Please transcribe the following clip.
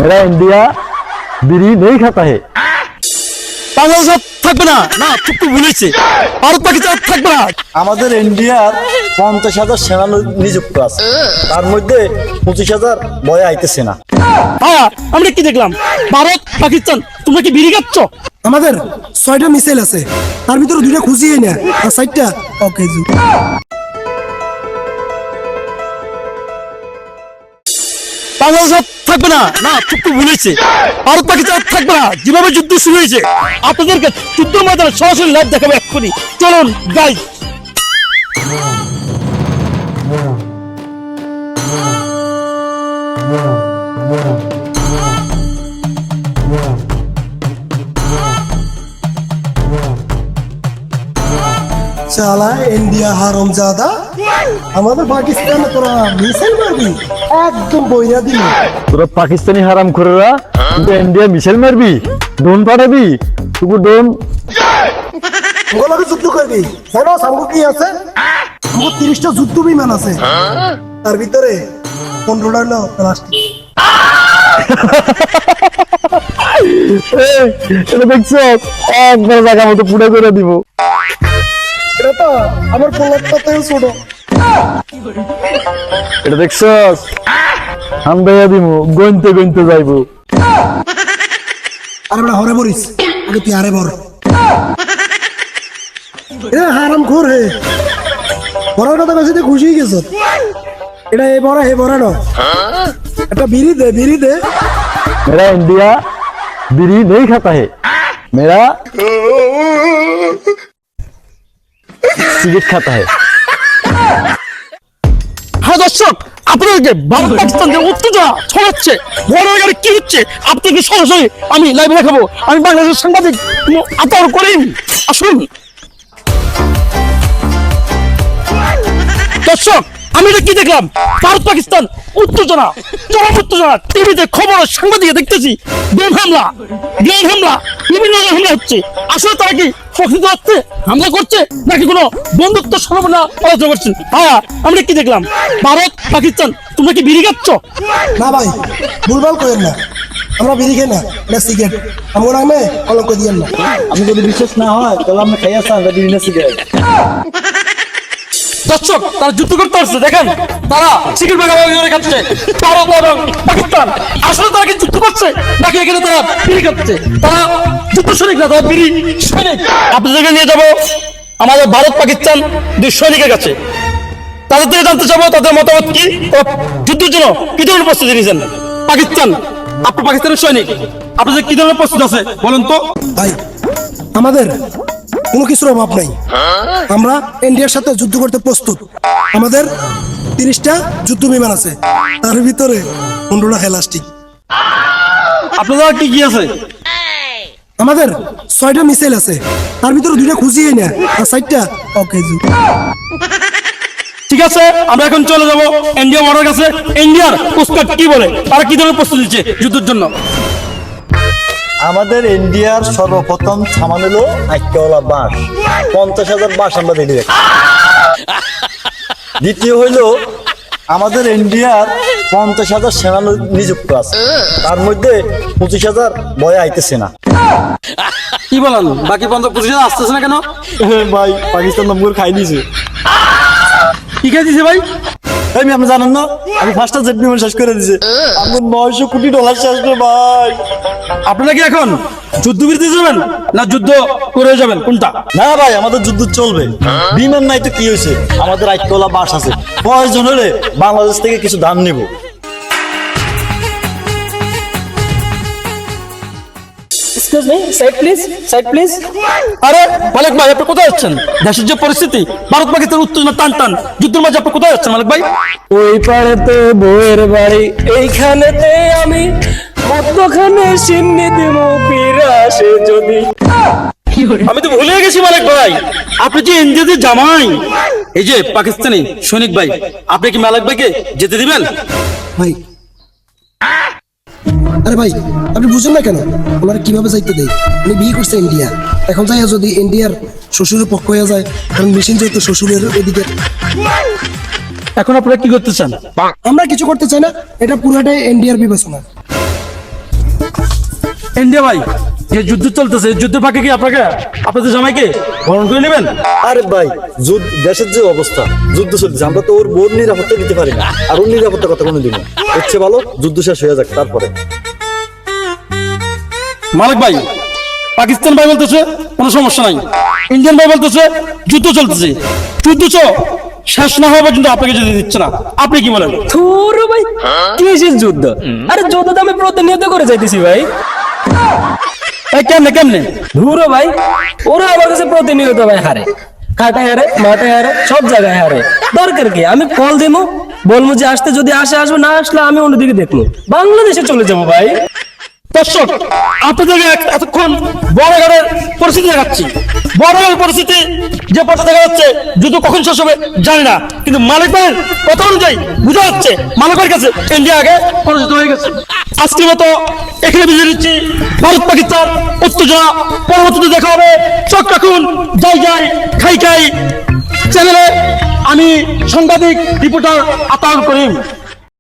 मेरा इंडिया बीड़ी नहीं खाता है। বাংলাদেশ থাকবে না, না চুপ বলেছে। ভারত পাকিস্তান থাকবে না। আমাদের ইন্ডিয়ার 50,000 সেনা নিযুক্ত আছে, তার মধ্যে 25,000 ভয়ে আইতেছে না। হ্যাঁ, আমরা কি দেখলাম? ভারত পাকিস্তান তোমরা কি বিড়ি খাচ্ছ? আমাদের 6টা মিসাইল আছে, তার ভিতরে 2টা খুঁজিয়ে না, আর 4টা ওকে। বাংলাদেশ থাকবে না, না চুপ বলেছে। ভারত পাকিস্তান থাকবে না। যেভাবে যুদ্ধ শুরু হয়েছে, আপনাদেরকে যুদ্ধ ময়দানে সরাসরি লাইভ দেখাবো এক্ষুনি। চলুন গাইজ। চালা ইন্ডিয়া হারামজাদা, আমাদের পাকিস্তানে তোরা মিসাইল মারবি, একদম বইরা দিল। তোরা পাকিস্তানি হারাম খোরেরা, তুই ইন্ডিয়া মিসাইল মারবি, ড্রোন পাঠাবি, তুই ড্রোন ওগুলোকে যুদ্ধ করবি। জানো সামগো কি আছে? আমার 30টা যুদ্ধ বিমান আছে, তার ভিতরে 15টা হলো প্লাস্টিক। এটা দেখছো, একবার জায়গা মতো পুড়ে করে দিব। এটা তো আমার পোলারটা থেকে ছোট। এটা দেখছো, হান্দাইয়া দিব, গনতে গনতে যাইবো। আরে বড় হরে বরিস, আগে তুই আরে বড়। এ হারাম খোর হে, বড় কথা কাছে তুই খুশি গেছ। এটা এ বড় হে বড় না, একটা বিড়ি দে, বিড়ি দে। मेरा इंडिया बीड़ी नहीं खाता है, मेरा सिगरेट खाता है। হ্যাঁ দর্শক, আপনাদেরকে ভারত পাকিস্তান যে উত্তেজনা ছড়াচ্ছে, বড় গাড়ি কি হচ্ছে, আপনাকে সরাসরি আমি লাইভে দেখাবো। আমি বাংলাদেশের সাংবাদিক আতর করিনি, আসুন দর্শক। আমি এটা কি দেখলাম? ভারত পাকিস্তান উত্তেজনা, চরম উত্তেজনা। টিভিতে খবর, সাংবাদিকে দেখতেছি ড্রোন হামলা, গ্রেনেড হামলা, বিভিন্ন ধরনের হামলা হচ্ছে। আসলে তারা কি প্রকৃত অর্থে হামলা করছে, নাকি কোনো বন্ধুত্ব সম্ভাবনা আলোচনা করছেন? হ্যাঁ, আমরা কি দেখলাম? ভারত পাকিস্তান তোমরা কি বিড়ি খাচ্ছ? না ভাই, ভুলভাল করেন না, আমরা বিড়ি খাই না, এটা সিগারেট। আমার নামে কলঙ্ক দিয়েন না। আমি যদি বিশ্বাস না হয় তাহলে আমরা খাইয়া আসতাম বিভিন্ন সিগারেট। দর্শক, তারা যুদ্ধ করতে আসছে, দেখেন তারা সিগারেট ভাগাভাগি করে খাচ্ছে, ভারত এবং পাকিস্তান। আসলে তারা কি যুদ্ধ করছে, নাকি এখানে তারা বিড়ি খাচ্ছে? তারা যুদ্ধ সৈনিক না, তারা বিড়ি সৈনিক। আপনাদেরকে নিয়ে যাবো আমাদের ভারত পাকিস্তান দুই সৈনিকের কাছে, তাদের থেকে জানতে চাবো তাদের মতামত কি, ও যুদ্ধের জন্য কি ধরনের প্রস্তুতি নিয়েছেন। পাকিস্তান, আপনি পাকিস্তানের সৈনিক, আপনাদের কি ধরনের প্রস্তুতি আছে বলেন তো? ভাই, আমাদের কোনো কিছুর অভাব নাই, আমরা ইন্ডিয়ার সাথে যুদ্ধ করতে প্রস্তুত। আমাদের 30টা যুদ্ধ বিমান আছে, তার ভিতরে 15টা প্লাস্টিক। আপনাদের কি কি আছে? আমাদের 6টা মিসাইল আছে, তার ভিতরে 2টা খুঁজিয়ে না, আর 4টা ওকে। ঠিক আছে, আমরা এখন চলে যাবো ইন্ডিয়া বর্ডার কাছে। ইন্ডিয়ার কোস্টগার্ড কি বলে, তারা কি ধরনের প্রস্তুতি নিচ্ছে যুদ্ধের জন্য? আমাদের ইন্ডিয়ার সর্বপ্রথম সামান হলো আইক্যওয়ালা বাঁশ, 50,000 বাঁশ আমরা রেডি রাখি। দ্বিতীয় হইলো আমাদের ইন্ডিয়ার 50,000 সেনা নিযুক্ত আছে, তার মধ্যে 25,000 ভয়ে আইতেছে না। কি বলেন, বাকি 25,000 আসতেছে না কেন? ভাই, পাকিস্তান নম্বর খাই দিয়েছে। কি খেয়ে দিছে ভাই? আপনি জানেন না, আমি ফার্স্টটা জেট বিমান শেষ করে দিছে। আমার $900 কোটি শেষ করে ভাই। আপনারা কি এখন যুদ্ধ বিরতি যাবেন, না যুদ্ধ করে যাবেন, কোনটা? না ভাই, আমাদের যুদ্ধ চলবে। বিমান নাই তো কি হয়েছে, আমাদের আইক্যওয়ালা বাস আছে। প্রয়োজন হলে বাংলাদেশ থেকে কিছু ধান নিব। Excuse me, side please, side please. আরে মালিক ভাই, আপনি কোথায় যাচ্ছেন? দেশের যে পরিস্থিতি, ভারত পাকিস্তান উত্তেজনা টান টান, যুদ্ধের মাঝে আপনি কোথায় যাচ্ছেন মালিক ভাই? ওই পাড়েতে বউয়ের বাড়ি, এইখানেতে আমি মধ্যখানে সিন্নি দিব, পিরাসে যদি। আমি তো ভুলে গেছি মালিক ভাই, আপনি যে ইন্ডিয়াতে জামাই, এই যে পাকিস্তানি সৈনিক ভাই, আপনি কি মালিক ভাইকে যেতে দিবেন? ভাই, আরে ভাই, আপনি বুঝেন না কেন ওনারা কিভাবে যাইতে দেয়? উনি বিয়ে করছে ইন্ডিয়া, এখন যাই যদি ইন্ডিয়ার শ্বশুরের পক্ষ হয়ে যায়, কারণ মেশিন যেহেতু শ্বশুরের ওদিকে। এখন আপনারা কি করতে চান? আমরা কিছু করতে চাই না, এটা পুরাটাই ইন্ডিয়ার বিবেচনা। ইন্ডিয়া ভাই, যে যুদ্ধ চলতেছে, এই যুদ্ধের ফাঁকে কি আপনাদের জামাইকে বরণ করে নেবেন? আরে ভাই, দেশের যে অবস্থা, যুদ্ধ চলতেছে, আমরা তো ওর বোর নিরাপত্তা দিতে পারি না, আর ওর নিরাপত্তার কথা কোনো দিব না। হচ্ছে ভালো যুদ্ধ শেষ হয়ে যাক তারপরে। মালিক ভাই, পাকিস্তান ভাই বলতেছে কোনো সমস্যা নাই, ইন্ডিয়ান ভাই বলতেছে যুদ্ধ চলতেছে, যুদ্ধ শেষ না হওয়া পর্যন্ত আপনাকে যেতে দিচ্ছে না। আপনি কি বলেন? থুরু ভাই, কিসের যুদ্ধ? আরে যুদ্ধ তো আমি প্রতিনিয়ত করে যাইতেছি ভাই। কেমনে? ধুরো ভাই, ওরা আমার কাছে প্রতিনিয়ত ভাই হারে, কাটায় হারে, মাথায় হারে, সব জায়গায় হারে। দরকার কি? আমি কল দেবো, বলবো যে আসতে, যদি আসবে, না আসলে আমি অন্যদিকে দেখবো, বাংলাদেশে চলে যাবো ভাই। দর্শক, আপনাদেরকে এতক্ষণ বড়ঘরের পরিস্থিতি দেখাচ্ছি। বড়ঘরের পরিস্থিতি যে পরিস্থিতি দেখা যাচ্ছে, যুদ্ধ কখন শেষ হবে জানি না, কিন্তু মালিক ভাইয়ের কথা অনুযায়ী বোঝা যাচ্ছে মালিকের কাছে ইন্ডিয়া আগে পরাজিত হয়ে গেছে। আজকের মতো এখানে বিদায় নিচ্ছি। ভারত পাকিস্তান উত্তেজনা পরবর্তীতে দেখা হবে। চোখ রাখুন যাই খাই চ্যানেলে। আমি সাংবাদিক রিপোর্টার আতাউর করিম।